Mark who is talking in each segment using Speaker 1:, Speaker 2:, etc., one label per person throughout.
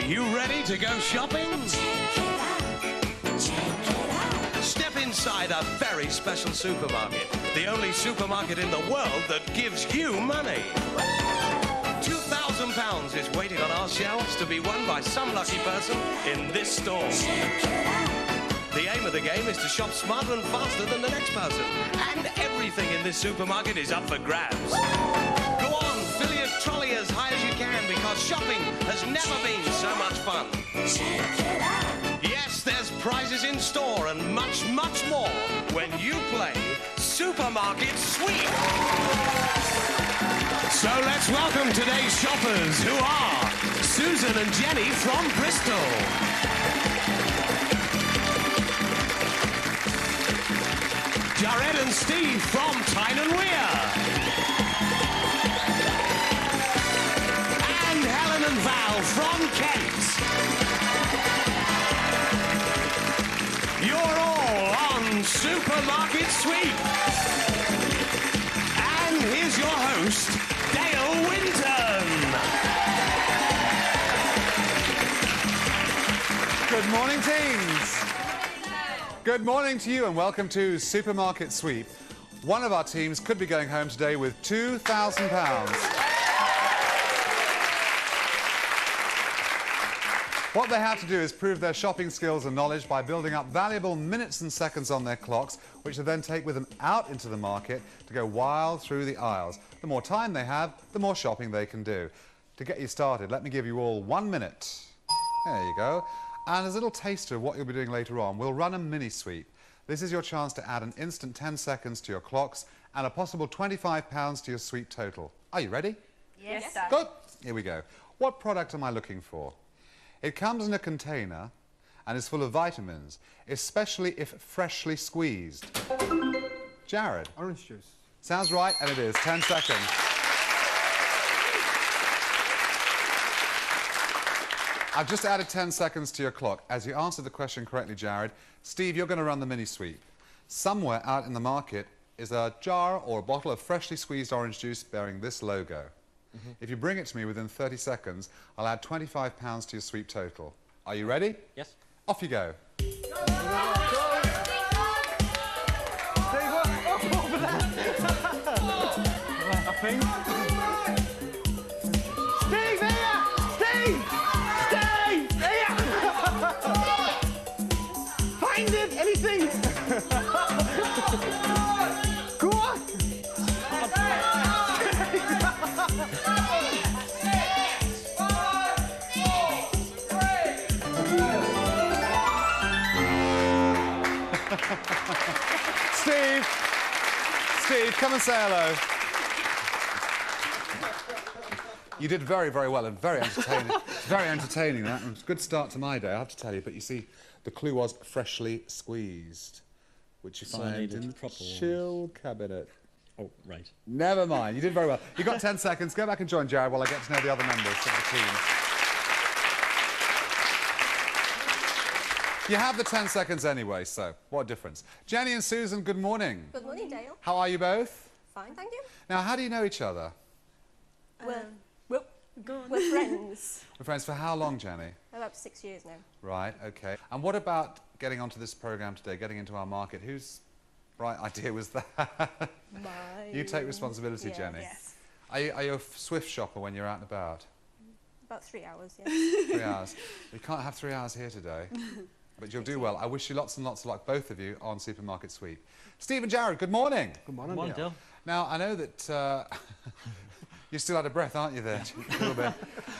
Speaker 1: you ready to go shopping?
Speaker 2: Check it out. Check it out.
Speaker 1: Step inside a very special supermarket. The only supermarket in the world that gives you money. £2,000 is waiting on our shelves to be won by some lucky person in this store.
Speaker 2: Check it out.
Speaker 1: The aim of the game is to shop smarter and faster than the next person. And everything in this supermarket is up for grabs. Go on, fill your trolley as high as you can because shopping has never been so much fun.
Speaker 2: Check it out.
Speaker 1: Yes, there's prizes in store and much, much more when you play Supermarket Sweep. So let's welcome today's shoppers, who are Susan and Jenny from Bristol. Jared and Steve from Tyne and Wear. And Helen and Val from Kent. You're all on Supermarket Sweep. And here's your host, Dale Winton.
Speaker 3: Good morning, teams. Good morning to you and welcome to Supermarket Sweep. One of our teams could be going home today with £2,000. What they have to do is prove their shopping skills and knowledge by building up valuable minutes and seconds on their clocks, which they then take with them out into the market to go wild through the aisles. The more time they have, the more shopping they can do. To get you started, let me give you all 1 minute. There you go. And as a little taster of what you'll be doing later on, we'll run a mini sweep. This is your chance to add an instant 10 seconds to your clocks and a possible £25 to your sweep total. Are you ready?
Speaker 4: Yes, sir.
Speaker 3: Good. Here we go. What product am I looking for? It comes in a container and is full of vitamins, especially if freshly squeezed. Jared?
Speaker 5: Orange juice.
Speaker 3: Sounds right, and it is. 10 seconds. I've just added 10 seconds to your clock. As you answered the question correctly, Jared, Steve, you're going to run the mini sweep. Somewhere out in the market is a jar or a bottle of freshly squeezed orange juice bearing this logo. If you bring it to me within 30 seconds, I'll add £25 to your sweep total. Are you ready?
Speaker 5: Yes.
Speaker 3: Off you go.
Speaker 5: I think. Steve, here! Steve! Steve! Here! Find it! Anything! Go on!
Speaker 3: Steve, come and say hello. You did very, very well and very entertaining. Very entertaining, that. It was a good start to my day, I have to tell you. But you see, the clue was freshly squeezed, which you find in the chill cabinet.
Speaker 5: Oh, right.
Speaker 3: Never mind, you did very well. You got 10 seconds. Go back and join Jared while I get to know the other members of the team. You have the 10 seconds anyway, so what a difference. Jenny and Susan, good morning.
Speaker 4: Good morning, Dale.
Speaker 3: How are you both?
Speaker 4: Fine, thank you.
Speaker 3: Now, how do you know each other?
Speaker 4: We're friends.
Speaker 3: We're friends for how long, Jenny?
Speaker 4: About 6 years now.
Speaker 3: Right, OK. And what about getting onto this programme today, getting into our market? Whose bright idea was that?
Speaker 4: Mine.
Speaker 3: You take responsibility,
Speaker 4: Yeah.
Speaker 3: Jenny.
Speaker 4: Yes.
Speaker 3: Are you a swift shopper when you're out and about?
Speaker 4: About 3 hours, yes.
Speaker 3: 3 hours. We can't have 3 hours here today. But you'll do well. I wish you lots and lots of luck, both of you, on Supermarket Sweep. Steve and Jared, good morning.
Speaker 5: Good morning, Dale.
Speaker 3: Now, I know that you're still out of breath, aren't you, there? A little bit.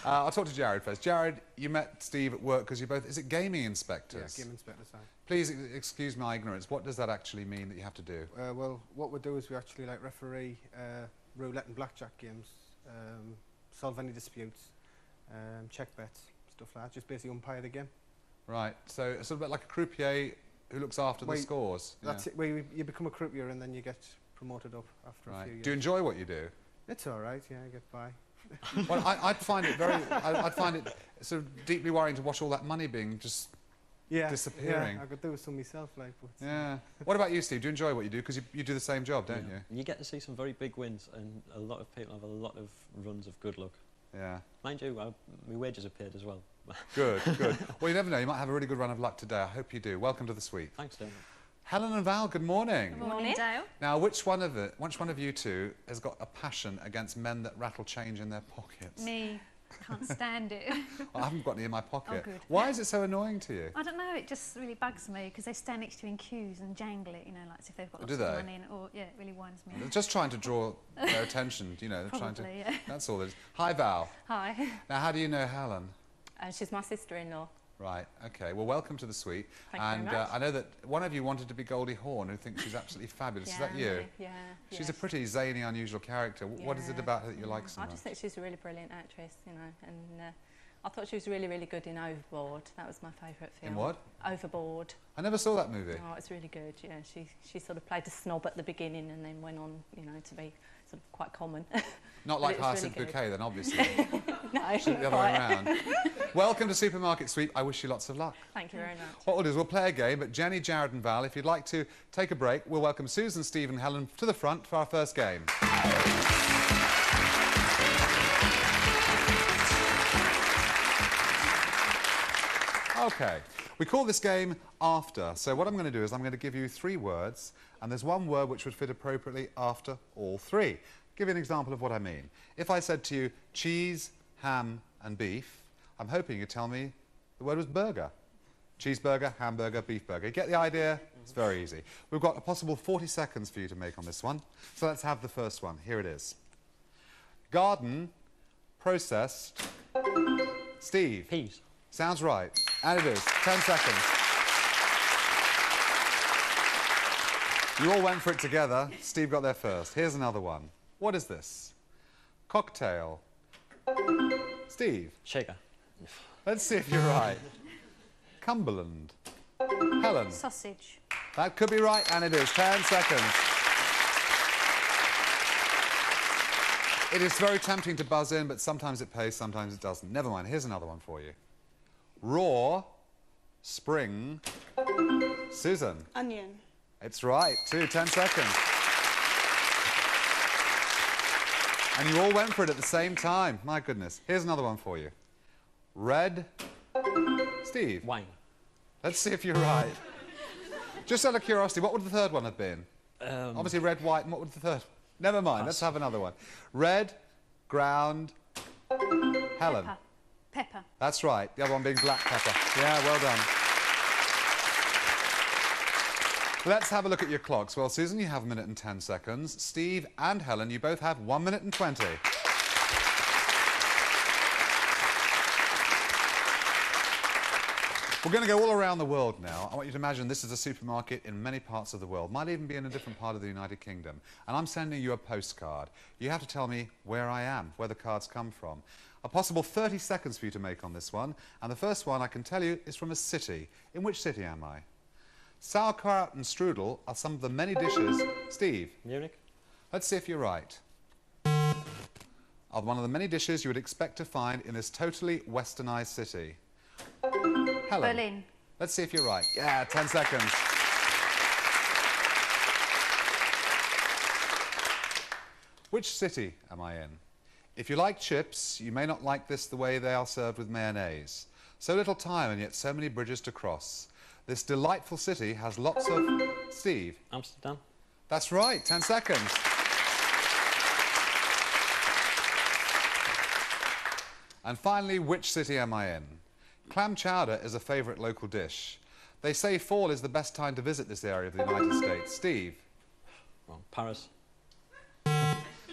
Speaker 3: I'll talk to Jared first. Jared, you met Steve at work because you're both, is it gaming inspectors?
Speaker 5: Yeah, game inspector, sorry.
Speaker 3: Please excuse my ignorance. What does that actually mean that you have to do?
Speaker 5: Well, what we do is we actually referee roulette and blackjack games, solve any disputes, check bets, stuff like that. Just basically umpire the game.
Speaker 3: Right, so it's sort of a bit like a croupier who looks after the scores.
Speaker 5: That's it. Where you become a croupier and then you get promoted up after a few years.
Speaker 3: Do you enjoy what you do?
Speaker 5: It's all right. Yeah, I get by.
Speaker 3: Well, I'd find it I'd find it sort of deeply worrying to watch all that money being just disappearing.
Speaker 5: Yeah, I could do some myself, like. But,
Speaker 3: yeah. What about you, Steve? Do you enjoy what you do? Because you do the same job, don't you?
Speaker 6: And you get to see some very big wins, and a lot of people have a lot of runs of good luck.
Speaker 3: Yeah.
Speaker 6: Mind you, my wages are paid as well.
Speaker 3: Good, good. Well, you never know. You might have a really good run of luck today. I hope you do. Welcome to the suite.
Speaker 6: Thanks, Dave.
Speaker 3: Helen and Val, good morning.
Speaker 4: Good morning, Dale.
Speaker 3: Now, which one of you two has got a passion against men that rattle change in their pockets?
Speaker 7: Me. Can't stand it.
Speaker 3: Well, I haven't got any in my pocket.
Speaker 7: Oh, good.
Speaker 3: Why is it so annoying to you?
Speaker 7: I don't know, it just really bugs me because they stand next to you in queues and jangle it, you know, like as if they've got lots
Speaker 3: Do
Speaker 7: of
Speaker 3: they?
Speaker 7: money. Or, yeah, it really winds me
Speaker 3: They're
Speaker 7: up.
Speaker 3: just trying to draw their attention, you know. They're trying to.
Speaker 7: Probably, yeah.
Speaker 3: That's all it is. Hi, Val.
Speaker 7: Hi.
Speaker 3: Now, how do you know Helen?
Speaker 8: She's my sister-in-law.
Speaker 3: Right, okay. Well, welcome to the suite.
Speaker 8: Thank you
Speaker 3: and
Speaker 8: very much.
Speaker 3: I know that one of you wanted to be Goldie Hawn, who thinks she's absolutely fabulous. Is that you?
Speaker 8: Really, yeah.
Speaker 3: She's a pretty zany, unusual character. What is it about her that you like so
Speaker 8: I
Speaker 3: much?
Speaker 8: just think she's a really brilliant actress, you know, and I thought she was really, really good in Overboard. That was my favourite film.
Speaker 3: In what?
Speaker 8: Overboard.
Speaker 3: I never saw that movie.
Speaker 8: Oh, it's really good, yeah. She sort of played a snob at the beginning and then went on, you know, to be sort of quite common.
Speaker 3: Not
Speaker 8: But
Speaker 3: like
Speaker 8: it was
Speaker 3: Hyacinth
Speaker 8: really good.
Speaker 3: Bouquet, then, obviously.
Speaker 8: No,
Speaker 3: Should be the other way around. Welcome to Supermarket Sweep. I wish you lots of luck.
Speaker 8: Thank you very much.
Speaker 3: What we'll do is we'll play a game, but Jenny, Jared and Val, if you'd like to take a break, we'll welcome Susan, Steve and Helen to the front for our first game. Okay, we call this game After. So what I'm going to do is I'm going to give you 3 words, and there's one word which would fit appropriately after all 3. Give you an example of what I mean. If I said to you cheese, ham and beef, I'm hoping you'd tell me the word was burger. Cheeseburger, hamburger, beef burger. You get the idea? It's very easy. We've got a possible 40 seconds for you to make on this one. So let's have the first one. Here it is. Garden, processed, Steve.
Speaker 6: Peas.
Speaker 3: Sounds right. And it is. 10 seconds. You all went for it together. Steve got there first. Here's another one. What is this? Cocktail. Steve.
Speaker 6: Shaker.
Speaker 3: Let's see if you're right. Cumberland. Helen.
Speaker 7: Sausage.
Speaker 3: That could be right, and it is. 10 seconds. It is very tempting to buzz in, but sometimes it pays, sometimes it doesn't. Never mind. Here's another one for you. Raw. Spring. Susan.
Speaker 2: Onion.
Speaker 3: It's right, too. 10 seconds. And you all went for it at the same time. My goodness. Here's another one for you. Red. Steve.
Speaker 6: Wine.
Speaker 3: Let's see if you're right. Just out of curiosity, what would the third one have been? Obviously red, white, and what would the third? Never mind, let's have another one. Red, ground, Helen.
Speaker 7: Pepper. Pepper.
Speaker 3: That's right. The other one being black pepper. Yeah, well done. Let's have a look at your clocks. Well, Susan, you have 1 minute and 10 seconds. Steve and Helen, you both have 1 minute and 20. We're going to go all around the world now. I want you to imagine this is a supermarket in many parts of the world. Might even be in a different part of the United Kingdom. And I'm sending you a postcard. You have to tell me where I am, where the cards come from. A possible 30 seconds for you to make on this one. And the first one, I can tell you, is from a city. In which city am I? Sauerkraut and strudel are some of the many dishes. Steve.
Speaker 6: Munich.
Speaker 3: Let's see if you're right. Are one of the many dishes you would expect to find in this totally westernized city. Helen.
Speaker 7: Berlin.
Speaker 3: Let's see if you're right. Yeah, 10 seconds. Which city am I in? If you like chips, you may not like this the way they are served with mayonnaise. So little time and yet so many bridges to cross. This delightful city has lots of... Steve.
Speaker 6: Amsterdam.
Speaker 3: That's right, 10 seconds. And finally, which city am I in? Clam chowder is a favourite local dish. They say fall is the best time to visit this area of the United States. Steve.
Speaker 6: Wrong. Paris.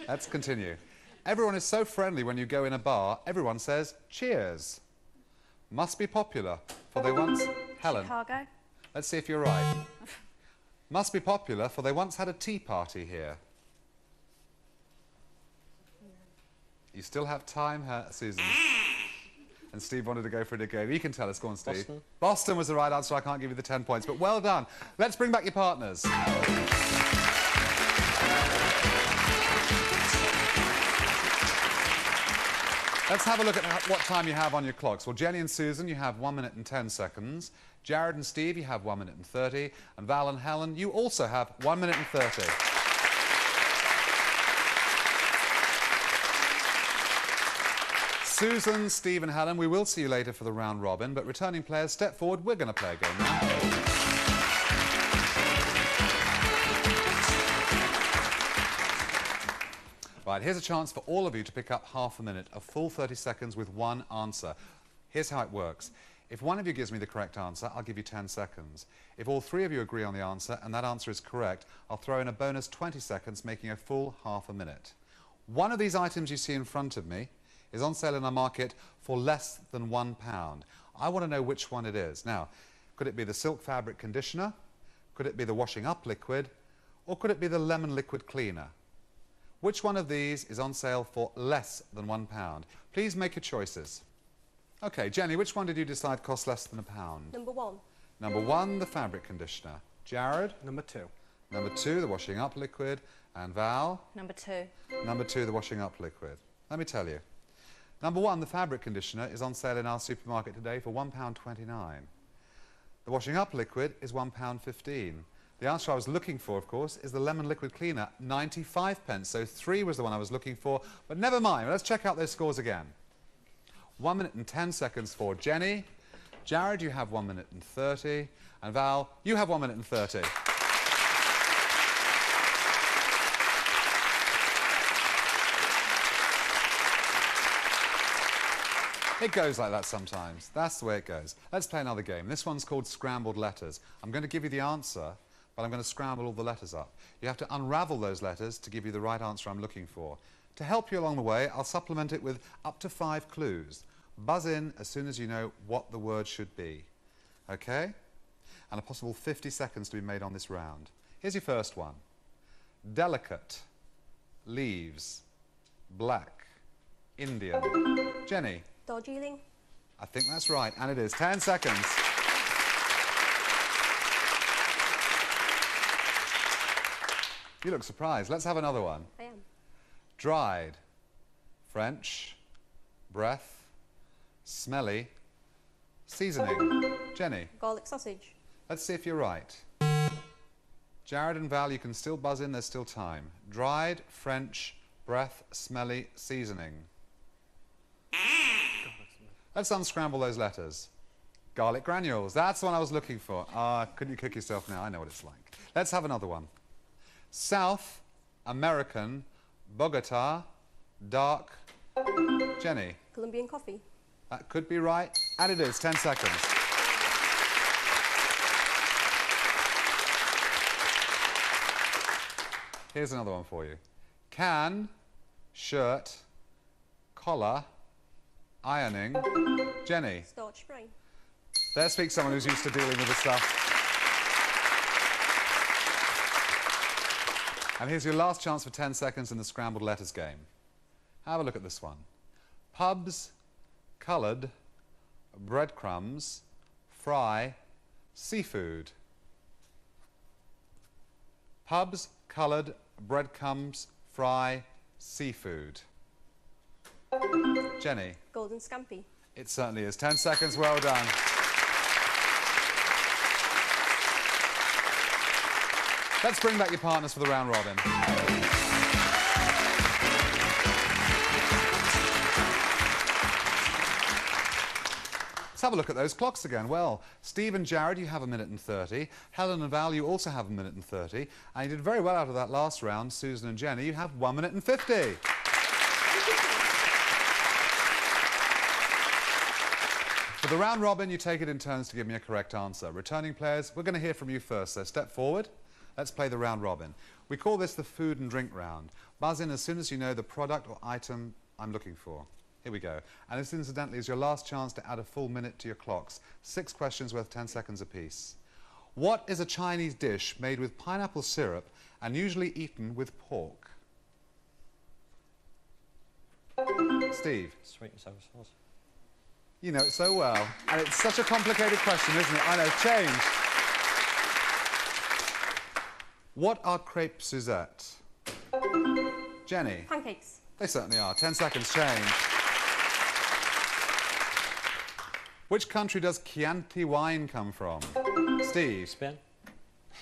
Speaker 3: Let's continue. Everyone is so friendly when you go in a bar, everyone says cheers. Must be popular, for they once... Helen.
Speaker 7: Chicago.
Speaker 3: Let's see if you're right. Must be popular, for they once had a tea party here. You still have time, Susan. And Steve wanted to go for it again. You can tell us. Go on, Steve.
Speaker 6: Boston.
Speaker 3: Boston was the right answer. I can't give you the 10 points, but well done. Let's bring back your partners. Let's have a look at what time you have on your clocks. Well, Jenny and Susan, you have 1 minute and 10 seconds. Jared and Steve, you have 1 minute and 30. And Val and Helen, you also have 1 minute and 30. Susan, Steve and Helen, we will see you later for the round robin, but returning players, step forward. We're going to play a game now. Right, here's a chance for all of you to pick up half a minute, a full 30 seconds with one answer. Here's how it works. If one of you gives me the correct answer, I'll give you 10 seconds. If all three of you agree on the answer and that answer is correct, I'll throw in a bonus 20 seconds, making a full half a minute. One of these items you see in front of me is on sale in our market for less than £1. I want to know which one it is. Now, could it be the silk fabric conditioner? Could it be the washing up liquid? Or could it be the lemon liquid cleaner? Which one of these is on sale for less than £1? Please make your choices. OK, Jenny, which one did you decide cost less than £1?
Speaker 4: Number 1.
Speaker 3: Number 1, the fabric conditioner. Jared?
Speaker 5: Number 2.
Speaker 3: Number 2, the washing up liquid. And Val?
Speaker 8: Number 2.
Speaker 3: Number 2, the washing up liquid. Let me tell you. Number 1, the fabric conditioner, is on sale in our supermarket today for £1.29. The washing up liquid is £1.15. The answer I was looking for, of course, is the lemon liquid cleaner, 95p. So 3 was the one I was looking for, but never mind. Let's check out those scores again. 1 minute and 10 seconds for Jenny. Jared, you have 1 minute and 30. And Val, you have 1 minute and 30. It goes like that sometimes. That's the way it goes. Let's play another game. This one's called Scrambled Letters. I'm going to give you the answer, but I'm going to scramble all the letters up. You have to unravel those letters to give you the right answer I'm looking for. To help you along the way, I'll supplement it with up to 5 clues. Buzz in as soon as you know what the word should be. OK? And a possible 50 seconds to be made on this round. Here's your first one. Delicate. Leaves. Black. Indian. Jenny?
Speaker 4: Darjeeling.
Speaker 3: I think that's right, and it is. 10 seconds. You look surprised. Let's have another one.
Speaker 4: I am.
Speaker 3: Dried. French. Breath. Smelly. Seasoning. Jenny?
Speaker 4: Garlic sausage.
Speaker 3: Let's see if you're right. Jared and Val, you can still buzz in, there's still time. Dried, French, breath, smelly, seasoning. Let's unscramble those letters. Garlic granules, that's the one I was looking for. Couldn't you cook yourself now? I know what it's like. Let's have another one. South American, Bogota, dark, Jenny?
Speaker 4: Colombian coffee.
Speaker 3: That could be right, and it is. 10 seconds. Here's another one for you. Can, shirt, collar, ironing, Jenny?
Speaker 4: Starch spray.
Speaker 3: There speaks someone who's used to dealing with the stuff. And here's your last chance for 10 seconds in the scrambled letters game. Have a look at this one. Pubs, coloured, breadcrumbs, fry, seafood. Pubs, coloured, breadcrumbs, fry, seafood. Jenny?
Speaker 4: Golden scampi.
Speaker 3: It certainly is. 10 seconds, well done. Let's bring back your partners for the round robin. Let's have a look at those clocks again. Well, Steve and Jared, you have 1 minute and 30. Helen and Val, you also have 1 minute and 30. And you did very well out of that last round. Susan and Jenny, you have 1 minute and 50. For the round robin, you take it in turns to give me a correct answer. Returning players, we're going to hear from you first, so step forward. Let's play the round robin. We call this the food and drink round. Buzz in as soon as you know the product or item I'm looking for. Here we go. And this, incidentally, is your last chance to add a full minute to your clocks. 6 questions worth 10 seconds apiece. What is a Chinese dish made with pineapple syrup and usually eaten with pork? Steve?
Speaker 6: Sweet and sour sauce.
Speaker 3: You know it so well. And it's such a complicated question, isn't it? I know. Change. What are crepes Suzette? Jenny?
Speaker 4: Pancakes.
Speaker 3: They certainly are. 10 seconds, change. Which country does Chianti wine come from? Steve?
Speaker 6: Spain.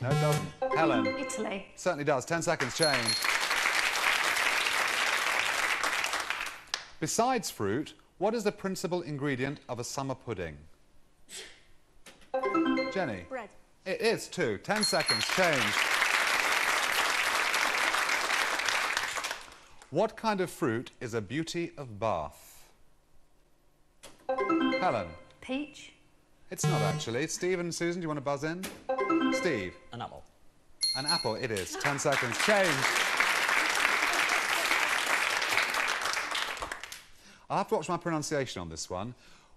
Speaker 3: No, it doesn't. Helen?
Speaker 7: Italy.
Speaker 3: Certainly does. 10 seconds, change. Besides fruit, What is the principal ingredient of a summer pudding? Jenny?
Speaker 4: Bread.
Speaker 3: It is too. 10 seconds. Change. What kind of fruit is a beauty of Bath? Helen?
Speaker 7: Peach.
Speaker 3: It's not actually. Steve and Susan, do you want to buzz in? Steve?
Speaker 6: An apple.
Speaker 3: An apple it is. 10 seconds. Change. I'll have to watch my pronunciation on this one.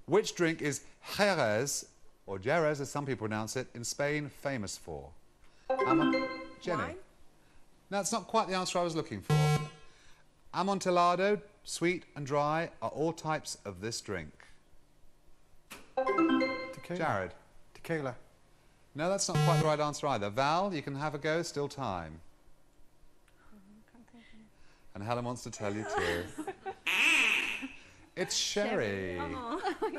Speaker 3: Which drink is Jerez, or Jerez as some people pronounce it, in Spain famous for? Jenny?
Speaker 4: Wine.
Speaker 3: No, it's not quite the answer I was looking for. Amontillado, sweet and dry, are all types of this drink.
Speaker 5: Tequila.
Speaker 3: Jared?
Speaker 5: Tequila.
Speaker 3: No, that's not quite the right answer either. Val, you can have a go, still time. And Helen wants to tell you too. It's sherry.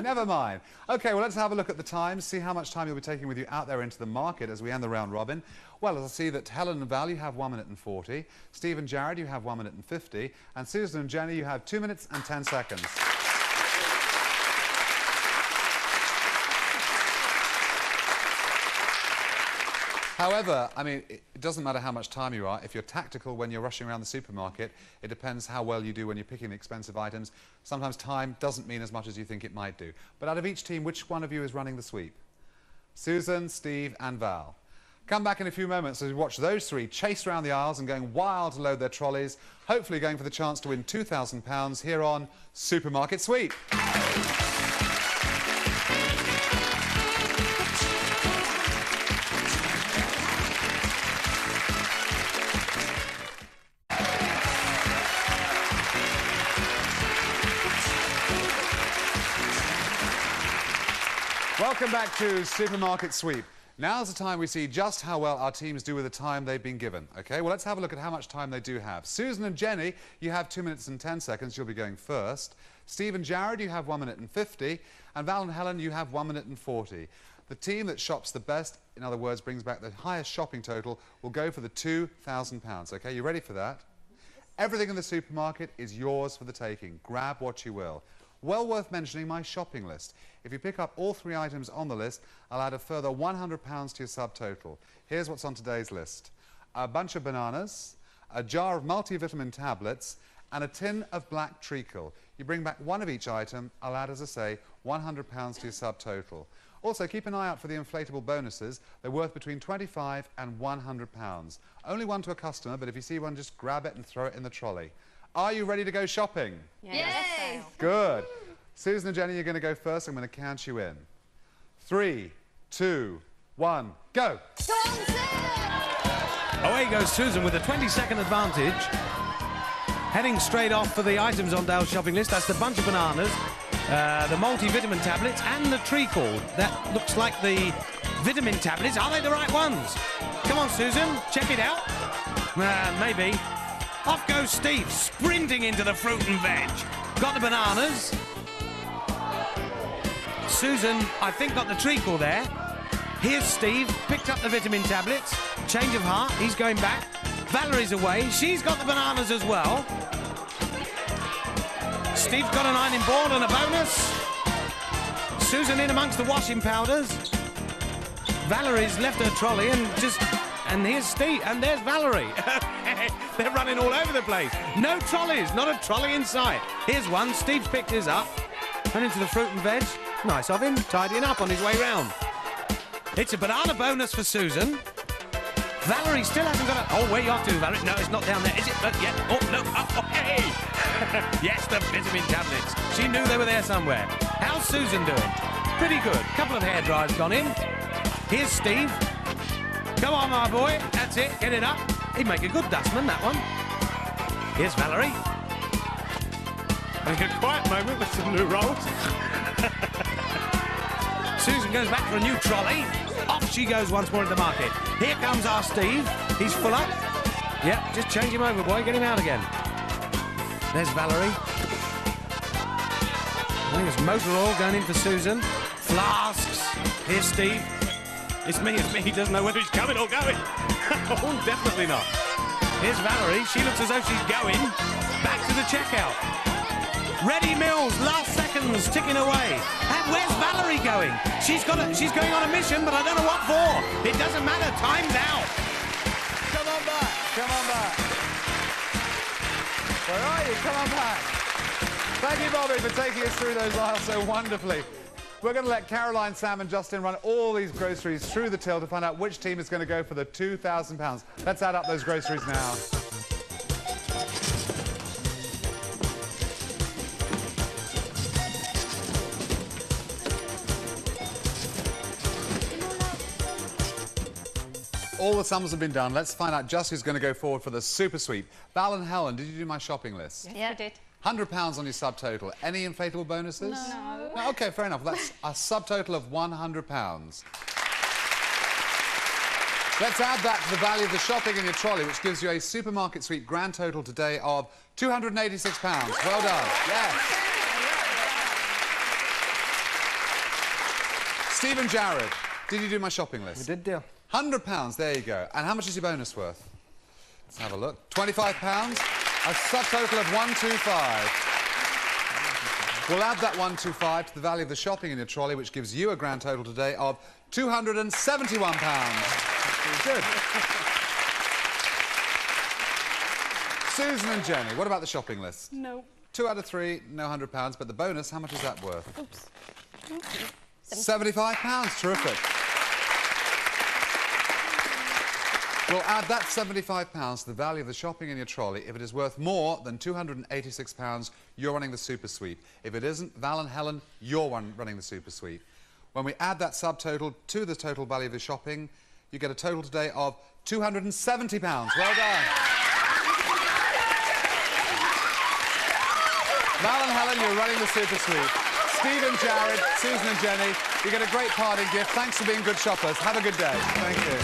Speaker 3: Never mind. Okay, well, let's have a look at the times, see how much time you'll be taking with you out there into the market as we end the round robin. Well, as I see that Helen and Val, you have 1 minute and 40. Steve and Jared, you have 1 minute and 50. And Susan and Jenny, you have 2 minutes and 10 seconds. However, I mean, it doesn't matter how much time you are. If you're tactical when you're rushing around the supermarket, it depends how well you do when you're picking the expensive items. Sometimes time doesn't mean as much as you think it might do. But out of each team, which one of you is running the sweep? Susan, Steve and Val. Come back in a few moments as we watch those three chase around the aisles and going wild to load their trolleys, hopefully going for the chance to win £2,000 here on Supermarket Sweep. Welcome back to Supermarket Sweep. Now's the time we see just how well our teams do with the time they've been given. OK, well, let's have a look at how much time they do have. Susan and Jenny, you have 2 minutes and 10 seconds. You'll be going first. Steve and Jared, you have 1 minute and 50. And Val and Helen, you have 1 minute and 40. The team that shops the best, in other words, brings back the highest shopping total, will go for the £2,000. OK, you ready for that? Everything in the supermarket is yours for the taking. Grab what you will. Well worth mentioning my shopping list. If you pick up all 3 items on the list, I'll add a further £100 to your subtotal. Here's what's on today's list. A bunch of bananas, a jar of multivitamin tablets, and a tin of black treacle. You bring back one of each item, I'll add, as I say, £100 to your subtotal. Also, keep an eye out for the inflatable bonuses. They're worth between £25 and £100. Only one to a customer, but if you see one, just grab it and throw it in the trolley. Are you ready to go shopping?
Speaker 8: Yes.
Speaker 3: Good. Susan and Jenny, you're going to go first. I'm going to count you in. 3, 2, 1, go.
Speaker 1: Away goes Susan with a 20-second advantage. Heading straight off for the items on Dale's shopping list. That's the bunch of bananas, the multivitamin tablets and the treacle. That looks like the vitamin tablets. Are they the right ones? Come on, Susan, check it out. Maybe. Off goes Steve, sprinting into the fruit and veg. Got the bananas. Susan, I think, got the treacle there. Here's Steve, picked up the vitamin tablets. Change of heart, he's going back. Valerie's away, she's got the bananas as well. Steve's got an ironing board and a bonus. Susan in amongst the washing powders. Valerie's left her trolley and here's Steve, and there's Valerie. They're running all over the place. No trolleys, not a trolley in sight. Here's one, Steve's picked his up. Went into the fruit and veg. Nice of him, tidying up on his way round. It's a banana bonus for Susan. Valerie still hasn't got a... Oh, where you off to, Valerie? No, it's not down there, is it? Yeah. Oh, no. Oh, hey! Yes, the vitamin tablets. She knew they were there somewhere. How's Susan doing? Pretty good. Couple of hairdryers gone in. Here's Steve. Come on, my boy. That's it. Get it up. He'd make a good dustman, that one. Here's Valerie. Having a quiet moment with some new rolls. Susan goes back for a new trolley. Off she goes once more into the market. Here comes our Steve. He's full up. Yep, just change him over, boy. Get him out again. There's Valerie. I think it's motor oil going in for Susan. Flasks. Here's Steve. It's me. He doesn't know whether he's coming or going. Oh, definitely not. Here's Valerie. She looks as though she's going back to the checkout. Ready Mills, last seconds ticking away. And where's Valerie going? She's going on a mission, but I don't know what for. It doesn't matter. Time's out.
Speaker 3: Come on back. Come on back. Where are you? Come on back. Thank you, Bobby, for taking us through those aisles so wonderfully. We're going to let Caroline, Sam and Justin run all these groceries through the till to find out which team is going to go for the £2,000. Let's add up those groceries now. All the sums have been done. Let's find out just who's going to go forward for the super sweep. Val and Helen, did you do my shopping list?
Speaker 8: Yes, I did.
Speaker 3: £100 on your subtotal. Any inflatable bonuses?
Speaker 8: No.
Speaker 3: No. OK, fair enough. That's a subtotal of £100. Let's add that to the value of the shopping in your trolley, which gives you a supermarket sweep grand total today of £286. Well done. Yes. Steve and Jared, did you do my shopping list?
Speaker 5: We did, dear.
Speaker 3: £100, there you go. And how much is your bonus worth? Let's have a look. £25, a subtotal of £125. We'll add that £125 to the value of the shopping in your trolley, which gives you a grand total today of £271. Good. Susan and Jenny, what about the shopping list?
Speaker 4: No.
Speaker 3: 2 out of 3, no £100, but the bonus, how much is that worth?
Speaker 4: Oops.
Speaker 3: £75, terrific. We'll add that £75 to the value of the shopping in your trolley. If it is worth more than £286, you're running the super sweep. If it isn't, Val and Helen, you're running the super sweep. When we add that subtotal to the total value of the shopping, you get a total today of £270. Well done. Val and Helen, you're running the super sweep. Steve and Jared, Susan and Jenny, you get a great parting gift. Thanks for being good shoppers. Have a good day. Thank you.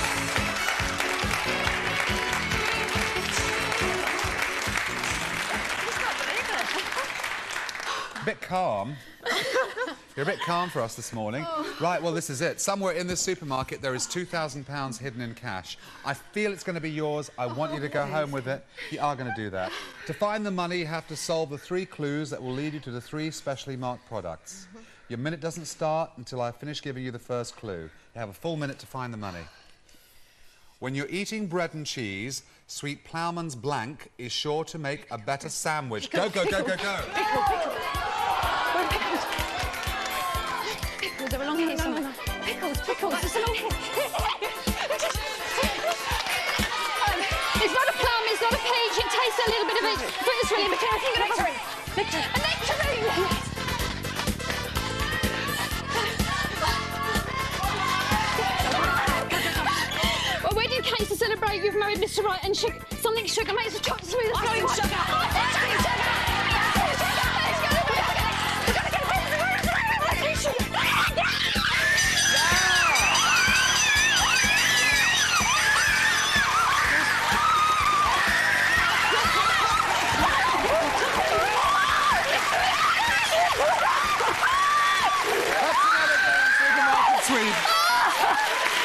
Speaker 3: A bit calm. You're a bit calm for us this morning. Right, well, this is it. Somewhere in this supermarket, there is £2,000 hidden in cash. I feel it's going to be yours. I want you to go home with it. You are going to do that. To find the money, you have to solve the 3 clues that will lead you to the 3 specially marked products. Your minute doesn't start until I finish giving you the first clue. You have a full minute to find the money. When you're eating bread and cheese, Sweet Ploughman's blank is sure to make a better sandwich. Go, go, go, go, go.
Speaker 7: Pickles are along here somewhere. Pickles, it's along here.
Speaker 9: It's not a plum, it's not a peach, it tastes a little bit of it. But it's really nectarine. A nectarine! Well, where did Kate to celebrate you've married Mr. Right and something sugar makes the chocolate smooth as going sugar.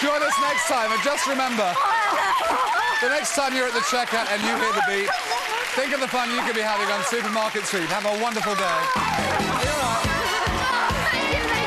Speaker 3: Join us next time, and just remember, the next time you're at the checkout and you hear the beep, think of the fun you could be having on Supermarket Sweep. Have a wonderful day. You're right.